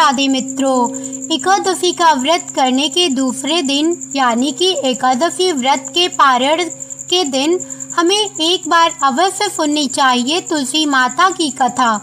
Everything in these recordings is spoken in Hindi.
राधे मित्रों, एकादशी का व्रत करने के दूसरे दिन यानी कि एकादशी व्रत के पारण के दिन हमें एक बार अवश्य सुननी चाहिए तुलसी माता की कथा।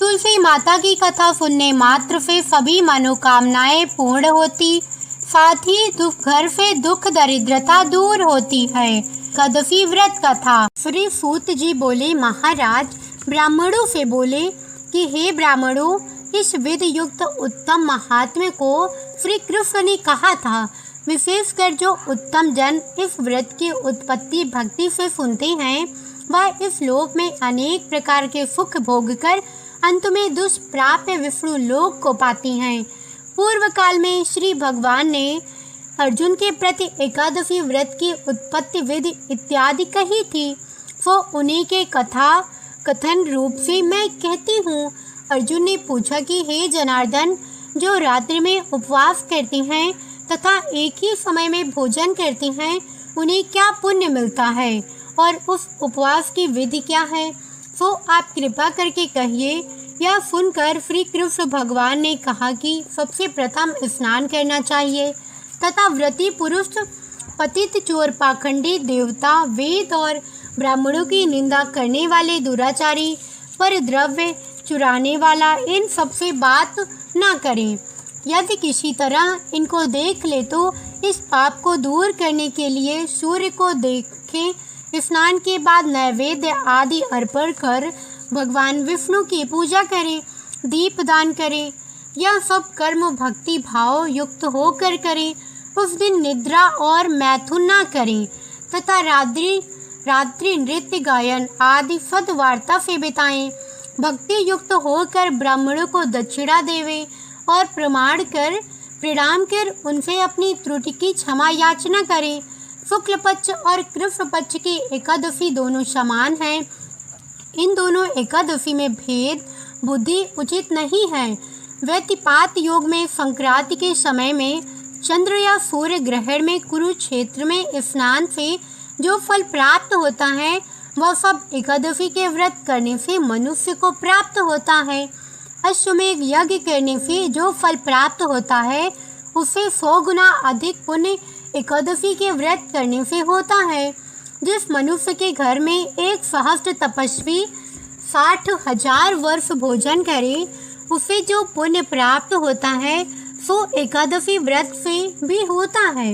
तुलसी माता की कथा सुनने मात्र से सभी मनोकामनाएं पूर्ण होती, साथ ही घर से दुख दरिद्रता दूर होती है। एकादशी व्रत कथा। श्री सूत जी बोले, महाराज ब्राह्मणों से बोले कि हे ब्राह्मणों, इस विधि युक्त उत्तम महात्म्य को श्री कृष्ण ने कहा था। विशेषकर जो उत्तम जन इस व्रत की उत्पत्ति भक्ति से सुनते हैं, वह इस लोक में अनेक प्रकार के सुख भोगकर अंत में दुष्प्राप्य विष्णु लोक को पाती हैं। पूर्व काल में श्री भगवान ने अर्जुन के प्रति एकादशी व्रत की उत्पत्ति विधि इत्यादि कही थी, तो उन्हीं के कथन रूप से मैं कहती हूँ। अर्जुन ने पूछा कि हे जनार्दन, जो रात्रि में उपवास करते हैं तथा एक ही समय में भोजन करते हैं, उन्हें क्या पुण्य मिलता है और उस उपवास की विधि क्या है, तो आप कृपा करके कहिए। यह सुनकर श्री कृष्ण भगवान ने कहा कि सबसे प्रथम स्नान करना चाहिए तथा व्रती पुरुष पतित चोर पाखंडी देवता वेद और ब्राह्मणों की निंदा करने वाले दुराचारी पर द्रव्य चुराने वाला इन सबसे बात ना करें। यदि किसी तरह इनको देख ले तो इस पाप को दूर करने के लिए सूर्य को देखें, स्नान के बाद नैवेद्य आदि अर्पण कर भगवान विष्णु की पूजा करें, दीपदान करें। यह सब कर्म भक्ति भाव युक्त होकर करें। उस दिन निद्रा और मैथुन ना करें तथा रात्रि नृत्य गायन आदि सद्वार्ता से बिताएं। भक्ति युक्त होकर ब्राह्मणों को दक्षिणा देवे और प्रणाम कर उनसे अपनी त्रुटि की क्षमा याचना करें। शुक्ल पक्ष और कृष्ण पक्ष की एकादशी दोनों समान हैं। इन दोनों एकादशी में भेद बुद्धि उचित नहीं है। व्यतिपात योग में संक्रांति के समय में चंद्र या सूर्य ग्रहण में कुरुक्षेत्र में स्नान से जो फल प्राप्त होता है, वह सब एकादशी के व्रत करने से मनुष्य को प्राप्त होता है। अश्वमेध यज्ञ करने से जो फल प्राप्त होता है, उससे 100 गुना अधिक पुण्य एकादशी के व्रत करने से होता है। जिस मनुष्य के घर में एक सहस्त्र तपस्वी 60,000 वर्ष भोजन करे, उसे जो पुण्य प्राप्त होता है, सो एकादशी व्रत से भी होता है।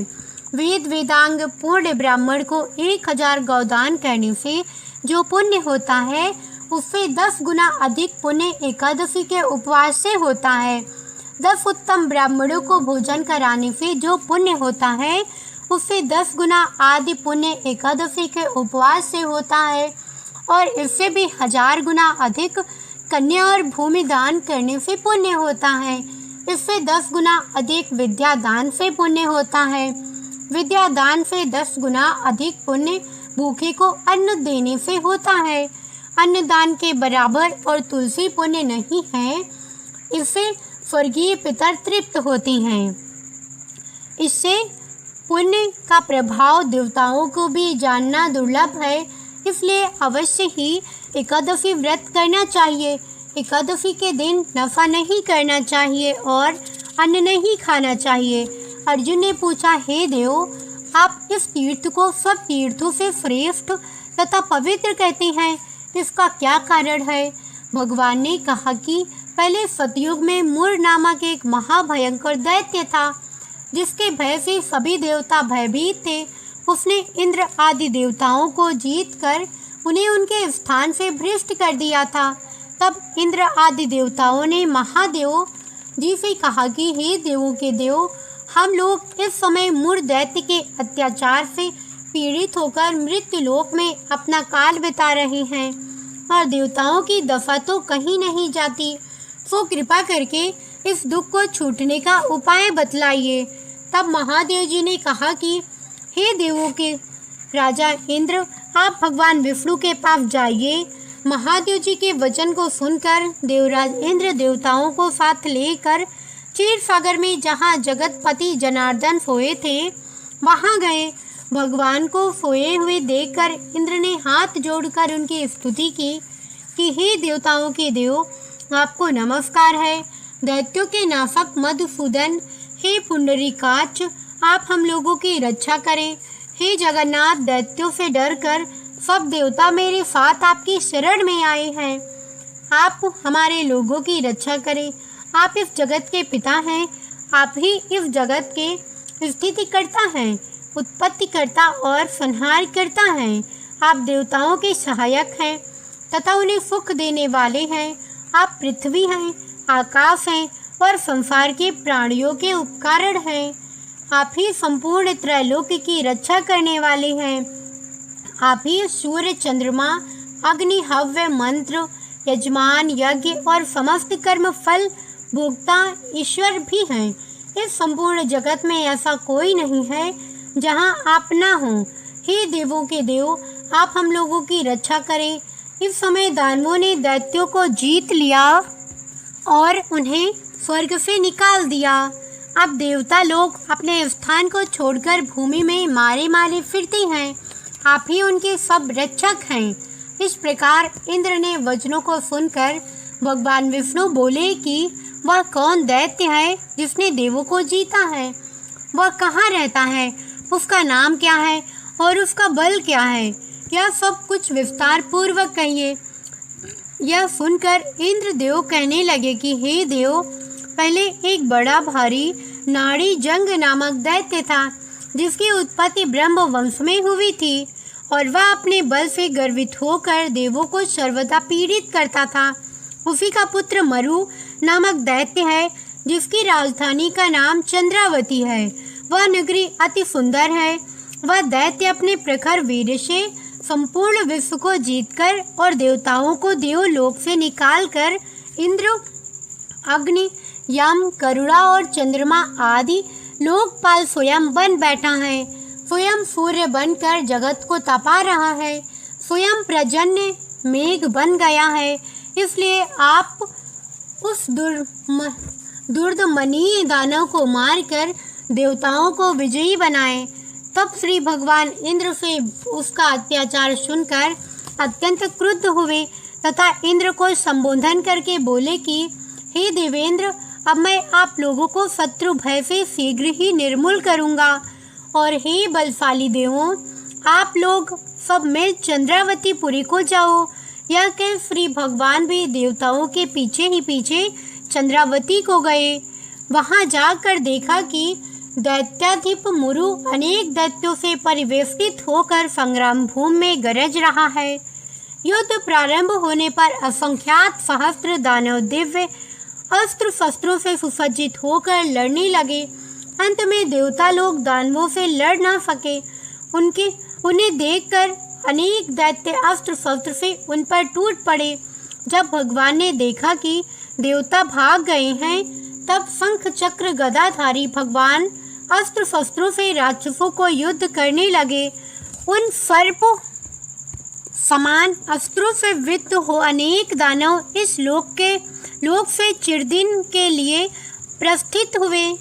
वेद वेदांग पूर्ण ब्राह्मण को 1000 गौदान करने से जो पुण्य होता है, उससे 10 गुना अधिक पुण्य एकादशी के उपवास से होता है। 10 उत्तम ब्राह्मणों को भोजन कराने से जो पुण्य होता है, उससे 10 गुना आदि पुण्य एकादशी के उपवास से होता है। और इससे भी 1000 गुना अधिक कन्या और भूमि दान करने से पुण्य होता है। इससे 10 गुना अधिक विद्या दान से पुण्य होता है। विद्या दान से 10 गुना अधिक पुण्य भूखे को अन्न देने से होता है। अन्न दान के बराबर और तुलसी पुण्य नहीं है। इससे स्वर्गीय पितर तृप्त होते हैं। इससे पुण्य का प्रभाव देवताओं को भी जानना दुर्लभ है। इसलिए अवश्य ही एकादशी व्रत करना चाहिए। एकादशी के दिन नफा नहीं करना चाहिए और अन्न नहीं खाना चाहिए। अर्जुन ने पूछा, हे देव, आप इस तीर्थ को सब तीर्थों से श्रेष्ठ तथा पवित्र कहते हैं, इसका क्या कारण है? भगवान ने कहा कि पहले सतयुग में मूर नामक एक महाभयंकर दैत्य था, जिसके भय से सभी देवता भयभीत थे। उसने इंद्र आदि देवताओं को जीतकर उन्हें उनके स्थान से भ्रष्ट कर दिया था। तब इंद्र आदि देवताओं ने महादेव जी से कहा कि हे देवों के देव, हम लोग इस समय मूर दैत्य के अत्याचार से पीड़ित होकर मृत्यु लोक में अपना काल बिता रहे हैं और देवताओं की दफा तो कहीं नहीं जाती। तो कृपा करके इस दुख को छूटने का उपाय बतलाइए। तब महादेव जी ने कहा कि हे देवों के राजा इंद्र, आप भगवान विष्णु के पास जाइए। महादेव जी के वचन को सुनकर देवराज इंद्र देवताओं को साथ लेकर क्षीर सागर में जहाँ जगतपति जनार्दन सोए थे, वहाँ गए। भगवान को सोए हुए देखकर इंद्र ने हाथ जोड़कर उनकी स्तुति की कि हे देवताओं के देव, आपको नमस्कार है। दैत्यों के नाफक मधुसूदन, हे पुंडरीकाक्ष, आप हम लोगों की रक्षा करें। हे जगन्नाथ, दैत्यों से डरकर सब देवता मेरे साथ आपकी शरण में आए हैं। आप हमारे लोगों की रक्षा करें। आप इस जगत के पिता हैं। आप ही इस जगत के स्थिति करता हैं, उत्पत्ति करता और संहार करता हैं। आप देवताओं के सहायक हैं तथा उन्हें सुख देने वाले हैं। आप पृथ्वी हैं, आकाश हैं और संसार के प्राणियों के उपकारण हैं। आप ही संपूर्ण त्रैलोक की रक्षा करने वाले हैं। आप ही सूर्य, चंद्रमा, अग्नि, हव्य, मंत्र, यजमान, यज्ञ और समस्त कर्म फल भोक्ता ईश्वर भी हैं। इस संपूर्ण जगत में ऐसा कोई नहीं है जहां आप ना हो। हे देवों के देव, आप हम लोगों की रक्षा करें। इस समय दानवों ने दैत्यों को जीत लिया और उन्हें स्वर्ग से निकाल दिया। अब देवता लोग अपने स्थान को छोड़कर भूमि में मारे मारे फिरते हैं। आप ही उनके सब रक्षक हैं। इस प्रकार इंद्र ने वचनों को सुनकर भगवान विष्णु बोले कि वह कौन दैत्य है जिसने देवों को जीता है? वह कहाँ रहता है? उसका नाम क्या है और उसका बल क्या है? यह सब कुछ विस्तार पूर्वक कहिए। यह सुनकर इंद्र देव कहने लगे कि हे देव, पहले एक बड़ा भारी नाड़ी जंग नामक दैत्य था, जिसकी उत्पत्ति ब्रह्म वंश में हुई थी और वह अपने बल से गर्वित होकर देवों को सर्वदा पीड़ित करता था। उसी का पुत्र मरु नामक दैत्य है, जिसकी राजधानी का नाम चंद्रावती है। वह नगरी अति सुंदर है। वह दैत्य अपने प्रखर वीर से संपूर्ण विश्व को जीतकर और देवताओं को देवलोक से निकालकर इंद्र, अग्नि, यम, करुणा और चंद्रमा आदि लोकपाल स्वयं बन बैठा है। स्वयं सूर्य बनकर जगत को तपा रहा है। स्वयं प्रजन्य मेघ बन गया है। इसलिए आप उस दुर्दमनीय दानव को मारकर देवताओं को विजयी बनाएं। तब श्री भगवान इंद्र से उसका अत्याचार सुनकर अत्यंत क्रुद्ध हुए तथा इंद्र को संबोधन करके बोले कि हे देवेंद्र, अब मैं आप लोगों को शत्रु भय से शीघ्र ही निर्मूल करूंगा। और हे बलशाली देवों, आप लोग सब मिल चंद्रावती पुरी को जाओ। यह कह श्री भगवान भी देवताओं के पीछे ही पीछे चंद्रावती को गए। वहां जाकर देखा कि दैत्याधिप मुरु अनेक दैत्यों से परिवेष्टित होकर संग्राम भूमि में गरज रहा है। युद्ध प्रारंभ होने पर असंख्यात सहस्त्र दानव दिव्य अस्त्र शस्त्रों से सुसज्जित होकर लड़ने लगे। अंत में देवता लोग दानवों से लड़ ना सके। उन्हें देखकर अनेक दैत्य अस्त्र शस्त्र से उन पर टूट पड़े। जब भगवान ने देखा कि देवता भाग गए हैं, तब शंख चक्र गदाधारी भगवान अस्त्र शस्त्रों से राक्षसों को युद्ध करने लगे। उन सर्पों समान अस्त्रों से विद्ध हो अनेक दानव इस लोक से चिरदिन के लिए प्रस्थित हुए,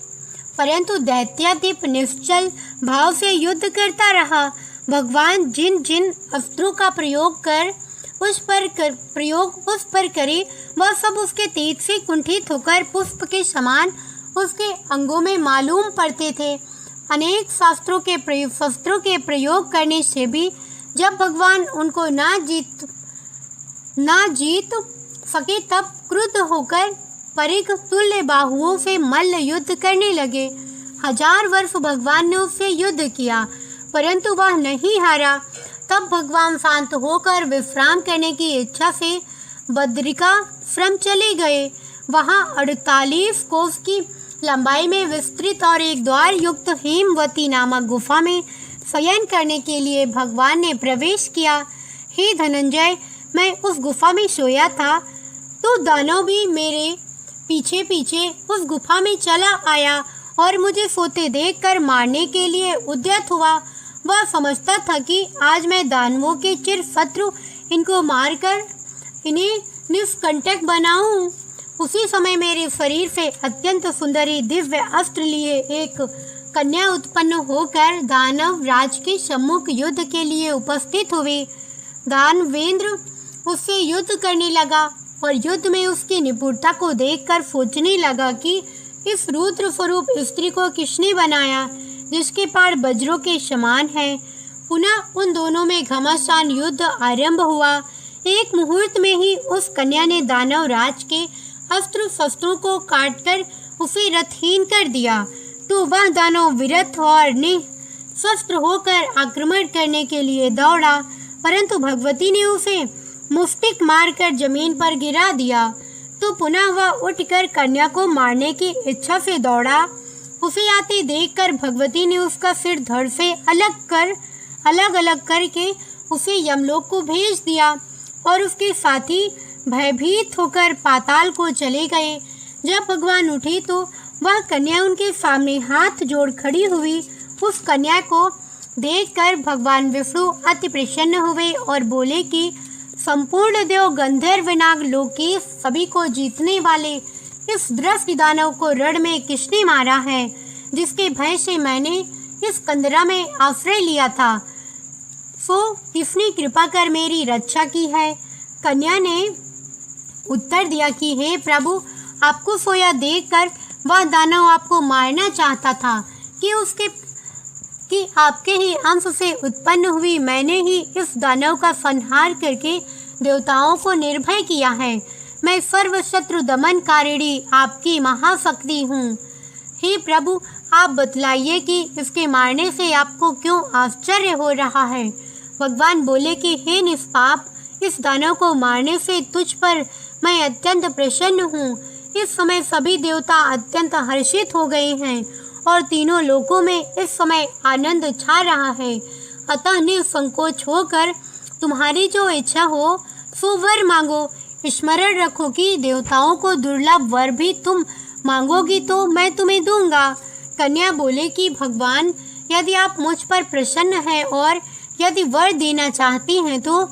परंतु दैत्याधिप निश्चल भाव से युद्ध करता रहा। भगवान जिन जिन अस्त्रों का प्रयोग उस पर करे, वह सब उसके तेज से कुंठित होकर पुष्प के समान उसके अंगों में मालूम पड़ते थे। अनेक शस्त्रों के प्रयोग करने से भी जब भगवान उनको ना जीत सके, तब क्रुद्ध होकर परिघ तुल्य बाहुओं से मल्ल युद्ध करने लगे। 1000 वर्ष भगवान ने उससे युद्ध किया, परंतु वह नहीं हारा। तब भगवान शांत होकर विश्राम करने की इच्छा से बद्रिकाश्रम चले गए। वहां 48 कोस की लंबाई में विस्तृत और एक द्वार युक्त हेमवती नामक गुफा में शयन करने के लिए भगवान ने प्रवेश किया। हे धनंजय, मैं उस गुफा में सोया था तो दानव भी मेरे पीछे पीछे उस गुफा में चला आया और मुझे सोते देखकर मारने के लिए उद्यत हुआ। वह समझता था कि आज मैं दानवों के चिर शत्रु इनको मारकर इन्हें निष्कंटक बनाऊं। उसी समय मेरे शरीर से अत्यंत सुंदरी दिव्य अस्त्र लिए एक कन्या उत्पन्न होकर दानव राज के सम्मुख युद्ध के लिए उपस्थित हुए। दानवेंद्र उससे युद्ध करने लगा। और युद्ध में उसकी निपुणता को देखकर सोचने लगा कि इस रुद्र स्वरूप स्त्री को किसने बनाया, जिसके पार वज्रों के समान है। पुनः उन दोनों में घमासान युद्ध आरंभ हुआ। एक मुहूर्त में ही उस कन्या ने दानव राज के अस्त्र शस्त्रों को काटकर उसे रथहीन कर दिया। तो वह दानव विरथ और निशस्त्र होकर आक्रमण करने के लिए दौड़ा, परंतु भगवती ने उसे मुष्टिक मारकर जमीन पर गिरा दिया। तो पुनः वह उठकर कन्या को मारने की इच्छा से दौड़ा। उसे आते देखकर भगवती ने उसका सिर धड़ से अलग अलग करके उसे यमलोक को भेज दिया और उसके साथी भयभीत होकर पाताल को चले गए। जब भगवान उठे तो वह कन्या उनके सामने हाथ जोड़ खड़ी हुई। उस कन्या को देखकर भगवान विष्णु अति प्रसन्न हुए और बोले कि संपूर्ण देव गंधर्व नाग लोकेश सभी को जीतने वाले इस दृष्ट दानव को रण में किसने मारा है, जिसके भय से मैंने इस कंदरा में आश्रय लिया था, सो किसने कृपा कर मेरी रक्षा की है। कन्या ने उत्तर दिया कि हे प्रभु, आपको सोया देखकर वह दानव आपको मारना चाहता था कि आपके ही अंश से उत्पन्न हुई मैंने ही इस दानव का संहार करके देवताओं को निर्भय किया है। मैं सर्व शत्रु दमन कारिणी आपकी महाशक्ति हूँ। हे प्रभु, आप बतलाइए कि इसके मारने से आपको क्यों आश्चर्य हो रहा है। भगवान बोले कि हे निष्पाप, इस दानव को मारने से तुझ पर मैं अत्यंत प्रसन्न हूँ। इस समय सभी देवता अत्यंत हर्षित हो गए हैं और तीनों लोकों में इस समय आनंद छा रहा है। अतः निसंकोच होकर तुम्हारी जो इच्छा हो सो वर मांगो। स्मरण रखो कि देवताओं को दुर्लभ वर भी तुम मांगोगी तो मैं तुम्हें दूंगा। कन्या बोले कि भगवान, यदि आप मुझ पर प्रसन्न हैं और यदि वर देना चाहती हैं तो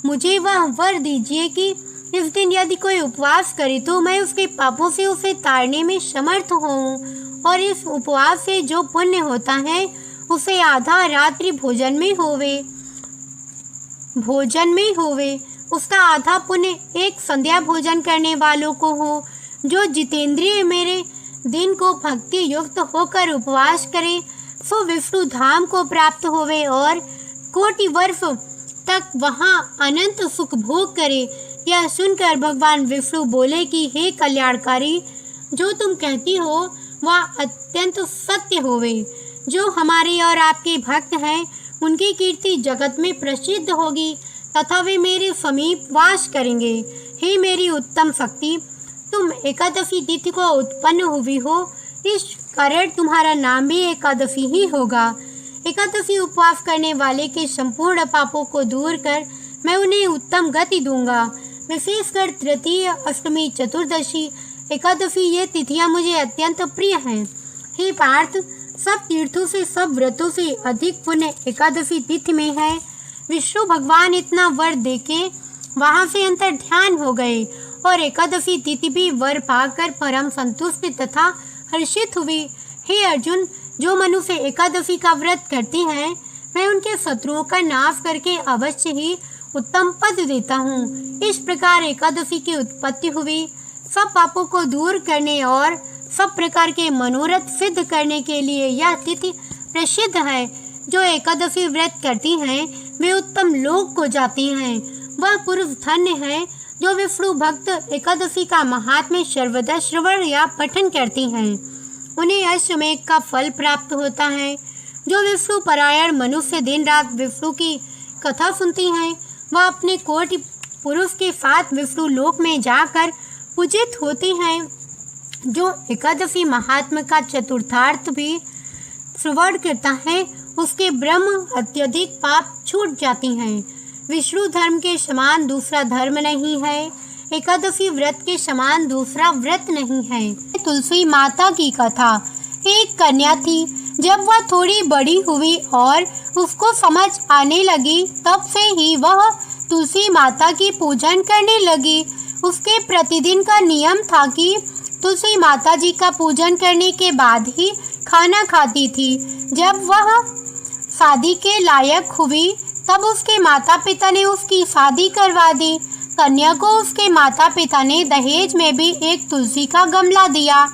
मुझे वह वर दीजिए कि इस दिन यदि कोई उपवास करे तो मैं उसके पापों से उसे तारने में समर्थ हूँ और इस उपवास से जो पुण्य होता है उसे आधा रात्रि भोजन में होवे। उसका आधा पुण्य एक संध्या भोजन करने वालों को हो। जो जितेंद्रिय मेरे दिन को भक्ति युक्त होकर उपवास करे सो विष्णु धाम को प्राप्त होवे और कोटि वर्ष तक वहाँ अनंत सुख भोग करे। यह सुनकर भगवान विष्णु बोले कि हे कल्याणकारी, जो तुम कहती हो वह अत्यंत सत्य होवे। जो हमारे और आपके भक्त हैं उनकी कीर्ति जगत में प्रसिद्ध होगी तथा वे मेरे समीप वास करेंगे। हे मेरी उत्तम शक्ति, तुम एकादशी तिथि को उत्पन्न हुई हो, इस कारण तुम्हारा नाम भी एकादशी ही होगा। एकादशी उपवास करने वाले के संपूर्ण पापों को दूर कर मैं उन्हें उत्तम गति दूंगा। विशेषकर तृतीय, अष्टमी, चतुर्दशी, एकादशी ये तिथियां मुझे अत्यंत प्रिय हैं। हे पार्थ, सब तीर्थों से सब व्रतों से अधिक पुण्य एकादशी तिथि में है। विष्णु भगवान इतना वर देके वहां से अंतर ध्यान हो गए और एकादशी तिथि भी वर पाकर परम संतुष्ट तथा हर्षित हुई। हे अर्जुन, जो मनुष्य एकादशी का व्रत करते हैं मैं उनके शत्रुओं का नाश करके अवश्य ही उत्तम पद देता हूँ। इस प्रकार एकादशी की उत्पत्ति हुई। सब पापों को दूर करने और सब प्रकार के मनोरथ सिद्ध करने के लिए यह तिथि प्रसिद्ध है। जो एकादशी व्रत करती हैं वे उत्तम लोक को जाती हैं। वह पुरुष धन्य है जो विष्णु भक्त एकादशी का महात्म्य सर्वदा श्रवण या पठन करती हैं। उन्हें अश्वमेघ का फल प्राप्त होता है। जो विष्णु परायण मनुष्य दिन रात विष्णु की कथा सुनती हैं वह अपने कोटि पुरुष के साथ विष्णु लोक में जाकर पूजित होते हैं। जो एकादशी महात्म्य का चतुर्थार्थ भी श्रवण करता है उसके ब्रह्म अत्यधिक पाप छूट जाती हैं। विष्णु धर्म के समान दूसरा धर्म नहीं है। एकादशी व्रत के समान दूसरा व्रत नहीं है। तुलसी माता की कथा। एक कन्या थी। जब वह थोड़ी बड़ी हुई और उसको समझ आने लगी तब से ही वह तुलसी माता की पूजन करने लगी। उसके प्रतिदिन का नियम था कि तुलसी माता जी का पूजन करने के बाद ही खाना खाती थी। जब वह शादी के लायक हुई तब उसके माता पिता ने उसकी शादी करवा दी। कन्या को उसके माता पिता ने दहेज में भी एक तुलसी का गमला दिया।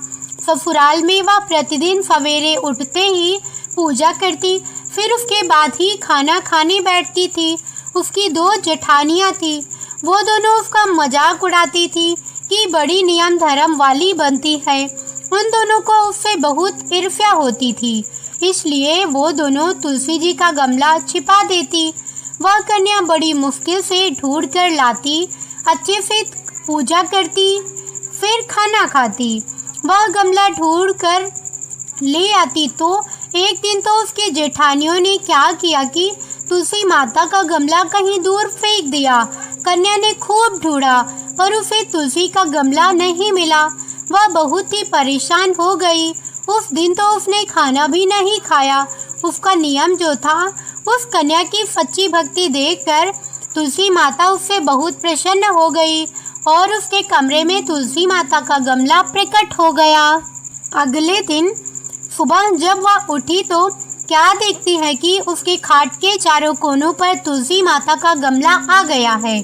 ससुराल में वह प्रतिदिन सवेरे उठते ही पूजा करती, फिर उसके बाद ही खाना खाने बैठती थी। उसकी 2 जेठानियां थी, वो दोनों उसका मजाक उड़ाती थी कि बड़ी नियम धर्म वाली बनती है। उन दोनों को उससे बहुत ईर्ष्या होती थी, इसलिए वो दोनों तुलसी जी का गमला छिपा देती। वह कन्या बड़ी मुश्किल से ढूंढ कर लाती, अच्छे से पूजा करती, फिर खाना खाती। वह गमला ढूंढ कर ले आती तो एक दिन तो उसके जेठानियों ने क्या किया कि तुलसी माता का गमला कहीं दूर फेंक दिया। कन्या ने खूब ढूंढा पर उसे तुलसी का गमला नहीं मिला। वह बहुत ही परेशान हो गई। उस दिन तो उसने खाना भी नहीं खाया। उसका नियम जो था, उस कन्या की सच्ची भक्ति देखकर तुलसी माता उससे बहुत प्रसन्न हो गई और उसके कमरे में तुलसी माता का गमला प्रकट हो गया। अगले दिन सुबह जब वह उठी तो क्या देखती है कि उसके खाट के चारों कोनों पर तुलसी माता का गमला आ गया है।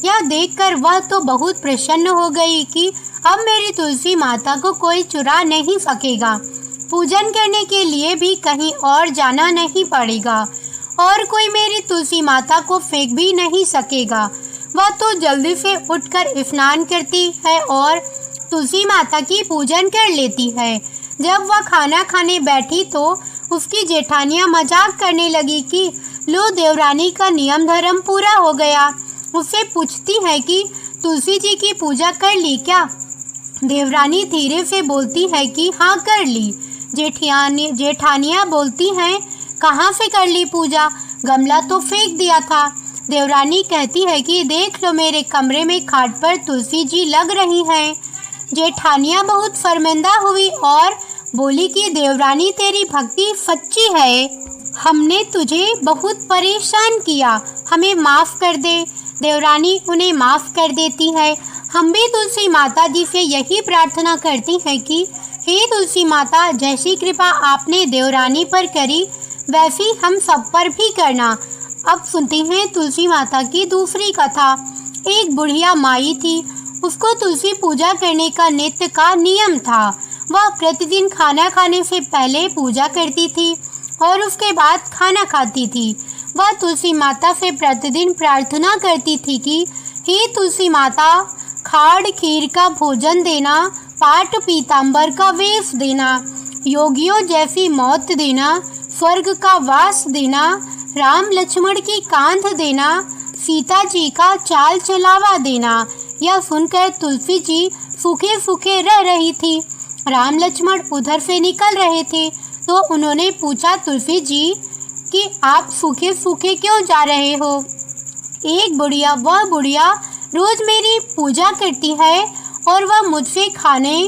यह देखकर वह तो बहुत प्रसन्न हो गई कि अब मेरी तुलसी माता को कोई चुरा नहीं सकेगा। पूजन करने के लिए भी कहीं और जाना नहीं पड़ेगा और कोई मेरी तुलसी माता को फेंक भी नहीं सकेगा। वह तो जल्दी से उठकर स्नान करती है और तुलसी माता की पूजन कर लेती है। जब वह खाना खाने बैठी तो उसकी जेठानियां मजाक करने लगी कि लो देवरानी का नियम धर्म पूरा हो गया। उससे पूछती है कि तुलसी जी की पूजा कर ली क्या? देवरानी धीरे से बोलती है कि हाँ कर ली। जेठानियां बोलती हैं कहाँ से कर ली पूजा, गमला तो फेंक दिया था। देवरानी कहती है कि देख लो मेरे कमरे में खाट पर तुलसी जी लग रही हैं। जेठानियां बहुत शर्मिंदा हुई और बोली कि देवरानी तेरी भक्ति सच्ची है, हमने तुझे बहुत परेशान किया, हमें माफ़ कर दे। देवरानी उन्हें माफ़ कर देती है। हम भी तुलसी माता जी से यही प्रार्थना करती हैं कि हे तुलसी माता, जैसी कृपा आपने देवरानी पर करी वैसी हम सब पर भी करना। अब सुनते हैं तुलसी माता की दूसरी कथा। एक बुढ़िया माई थी, उसको तुलसी पूजा करने का नित्य का नियम था। वह प्रतिदिन खाना खाने से पहले पूजा करती थी और उसके बाद खाना खाती थी। वह तुलसी माता से प्रतिदिन प्रार्थना करती थी कि हे तुलसी माता, खाड़ खीर का भोजन देना, पाट पीताम्बर का वेश देना, योगियों जैसी मौत देना, स्वर्ग का वास देना, राम लक्ष्मण की कांध देना, सीता जी का चाल चलावा देना। यह सुनकर तुलसी जी सूखे सूखे रह रही थी। राम लक्ष्मण उधर से निकल रहे थे तो उन्होंने पूछा तुलसी जी कि आप सूखे सूखे क्यों जा रहे हो? एक बुढ़िया, वह बुढ़िया रोज मेरी पूजा करती है और वह मुझसे खाने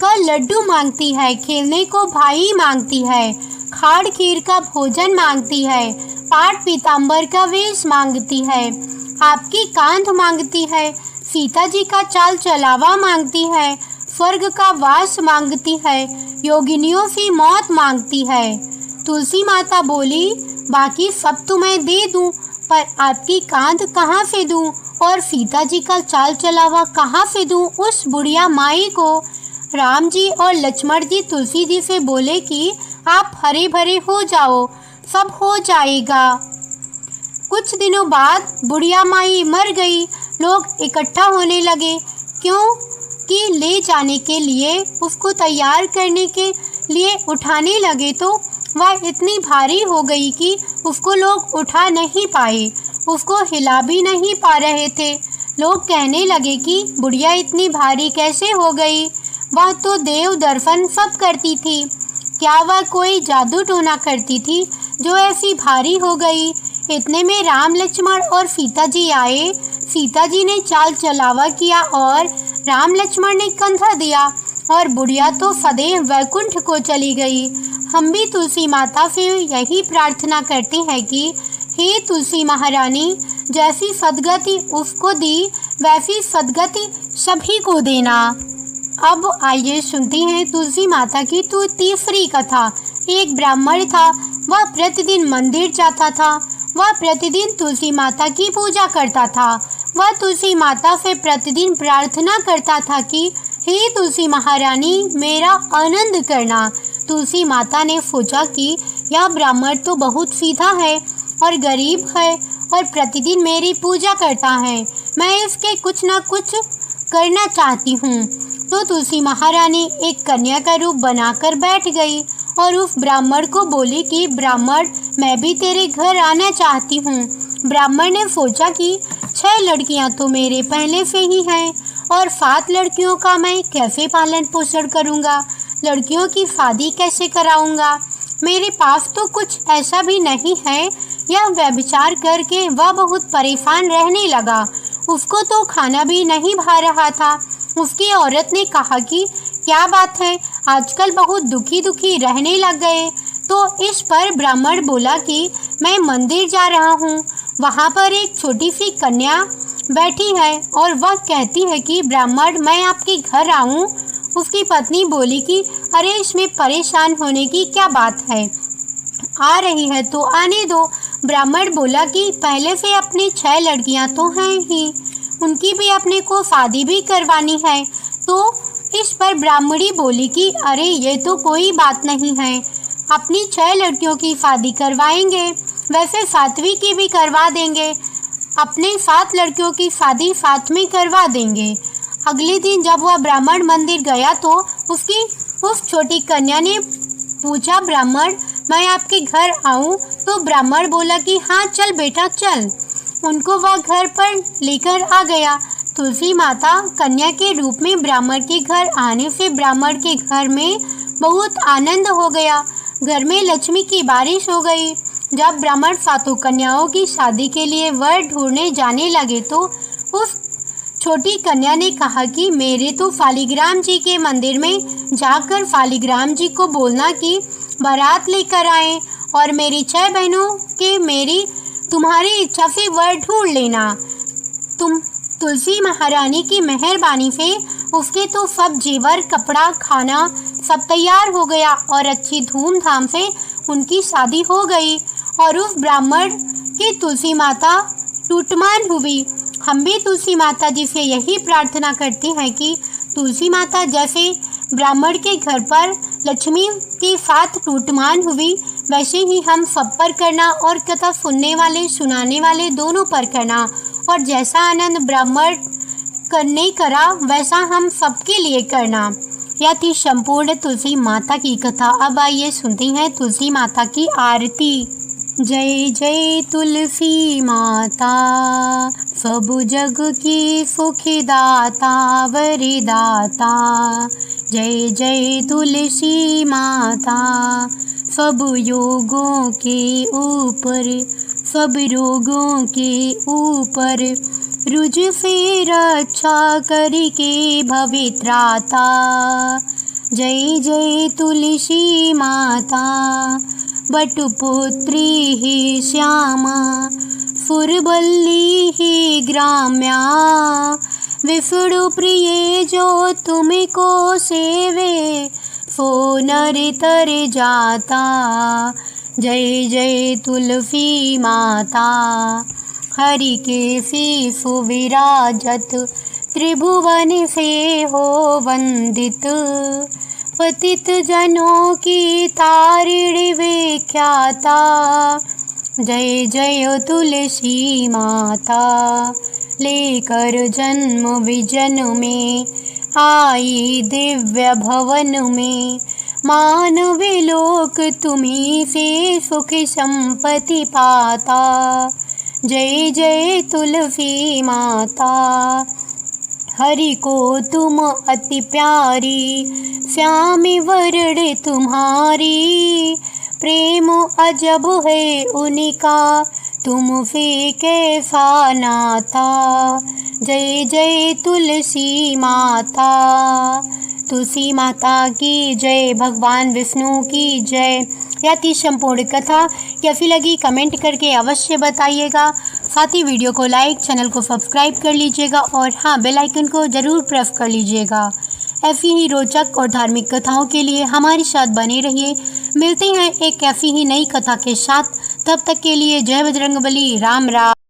का लड्डू मांगती है, खेलने को भाई मांगती है, खाड़ खीर का भोजन मांगती है, पाट पीताम्बर का वेश मांगती है, आपकी कांध मांगती है, सीता जी का चाल चलावा मांगती है, स्वर्ग का वास मांगती है, योगिनियों की मौत मांगती है। तुलसी माता बोली, बाकी सब तो मैं दे दूं, पर आपकी कांध कहाँ से दूं और सीता जी का चाल चलावा कहाँ से दूं उस बुढ़िया माई को? राम जी और लक्ष्मण जी तुलसी जी से बोले कि आप हरे भरे हो जाओ, सब हो जाएगा। कुछ दिनों बाद बुढ़िया माई मर गई। लोग इकट्ठा होने लगे, क्यों कि ले जाने के लिए उसको तैयार करने के लिए उठाने लगे तो वह इतनी भारी हो गई कि उसको लोग उठा नहीं पाए, उसको हिला भी नहीं पा रहे थे। लोग कहने लगे कि बुढ़िया इतनी भारी कैसे हो गई, वह तो देव दर्शन सब करती थी, क्या वह कोई जादू टोना करती थी जो ऐसी भारी हो गई? इतने में राम लक्ष्मण और सीता जी आए। सीता जी ने चाल चलावा किया और राम लक्ष्मण ने कंधा दिया और बुढ़िया तो सदैव वैकुंठ को चली गई। हम भी तुलसी माता से यही प्रार्थना करते हैं कि हे तुलसी महारानी, जैसी सद्गति उसको दी वैसी सद्गति सभी को देना। अब आइए सुनते हैं तुलसी माता की तीसरी कथा। एक ब्राह्मण था, वह प्रतिदिन मंदिर जाता था, वह प्रतिदिन तुलसी माता की पूजा करता था। वह तुलसी माता से प्रतिदिन प्रार्थना करता था कि हे तुलसी महारानी, मेरा आनंद करना। तुलसी माता ने सोचा कि यह ब्राह्मण तो बहुत सीधा है और गरीब है और प्रतिदिन मेरी पूजा करता है, मैं इसके कुछ न कुछ करना चाहती हूँ। तो तुलसी महारानी एक कन्या का रूप बनाकर बैठ गई और उस ब्राह्मण को बोली कि ब्राह्मण, मैं भी तेरे घर आना चाहती हूँ। ब्राह्मण ने सोचा कि 6 लड़कियाँ तो मेरे पहले से ही हैं और 7 लड़कियों का मैं कैसे पालन पोषण करूँगा, लड़कियों की शादी कैसे कराऊँगा, मेरे पास तो कुछ ऐसा भी नहीं है। यह व्यभिचार करके वह बहुत परेशान रहने लगा। उसको तो खाना भी नहीं भा रहा था। उसकी औरत ने कहा कि क्या बात है, आजकल बहुत दुखी दुखी रहने लग गए। तो इस पर ब्राह्मण बोला कि मैं मंदिर जा रहा हूँ, वहाँ पर एक छोटी सी कन्या बैठी है और वह कहती है कि ब्राह्मण, मैं आपके घर आऊँ। उसकी पत्नी बोली कि अरे, इसमें परेशान होने की क्या बात है, आ रही है तो आने दो। ब्राह्मण बोला कि पहले से अपनी 6 लड़कियां तो हैं ही, उनकी भी अपने को शादी भी करवानी है। तो इस पर ब्राह्मणी बोली कि अरे, ये तो कोई बात नहीं है, अपनी 6 लड़कियों की शादी करवाएंगे, वैसे 7वीं की भी करवा देंगे, अपने 7 लड़कियों की शादी साथ में करवा देंगे। अगले दिन जब वह ब्राह्मण मंदिर गया तो उसकी उस छोटी कन्या ने पूछा, ब्राह्मण, मैं आपके घर आऊं? तो ब्राह्मण बोला कि हाँ, चल बेटा चल। उनको वह घर पर लेकर आ गया। तुलसी माता कन्या के रूप में ब्राह्मण के घर आने से ब्राह्मण के घर में बहुत आनंद हो गया। घर में लक्ष्मी की बारिश हो गई। जब ब्राह्मण 7 कन्याओं की शादी के लिए वर ढूंढने जाने लगे तो उस छोटी कन्या ने कहा कि मेरे तो शालिग्राम जी के मंदिर में जाकर शालिग्राम जी को बोलना कि बारात लेकर आए और मेरी 6 बहनों के मेरी तुम्हारी इच्छा से वर ढूंढ लेना। तुलसी महारानी की मेहरबानी से उसके तो सब जेवर, कपड़ा, खाना सब तैयार हो गया और अच्छी धूमधाम से उनकी शादी हो गई और उस ब्राह्मण की तुलसी माता टूटमान हुई। हम भी तुलसी माता जी से यही प्रार्थना करते हैं कि तुलसी माता जैसे ब्राह्मण के घर पर लक्ष्मी के साथ टूटमान हुई, वैसे ही हम सब पर करना और कथा सुनने वाले सुनाने वाले दोनों पर करना, और जैसा आनंद ब्राह्मण करने करा वैसा हम सबके लिए करना। यह थी संपूर्ण तुलसी माता की कथा। अब आइए सुनते हैं तुलसी माता की आरती। जय जय तुलसी माता, सब जग की सुखदाता वरदाता। जय जय तुलसी माता, सब योगों के ऊपर, सब रोगों के ऊपर, रुज से रक्षा करके भवित्राता। जय जय तुलसी माता, बटुपुत्री ही श्यामा, सुरबल्ली ही ग्राम्या। विष्णु प्रिय जो तुमको सेवे, सो नर तर जाता। जय जय तुलसी माता, हरि के शिशु विराजत, त्रिभुवन से हो वंदित। पतित जनों की तारिणी विख्याता। जय जय तुलसी माता, लेकर जन्म विजन में आई दिव्य भवन में। मानव लोक तुम्हीं से सुख संपत्ति पाता। जय जय तुलसी माता, हरि को तुम अति प्यारी, श्यामी वरण तुम्हारी। प्रेम अजब है उनका, तुम से कैसा नाता। जय जय तुलसी माता, तुलसी माता की जय, भगवान विष्णु की जय। यह थी संपूर्ण कथा। कैसी लगी कमेंट करके अवश्य बताइएगा। साथ ही वीडियो को लाइक, चैनल को सब्सक्राइब कर लीजिएगा और हाँ, बेल आइकन को ज़रूर प्रेस कर लीजिएगा। ऐसी ही रोचक और धार्मिक कथाओं के लिए हमारे साथ बने रहिए। मिलते हैं एक ऐसी ही नई कथा के साथ। तब तक के लिए जय बजरंगबली, राम राम।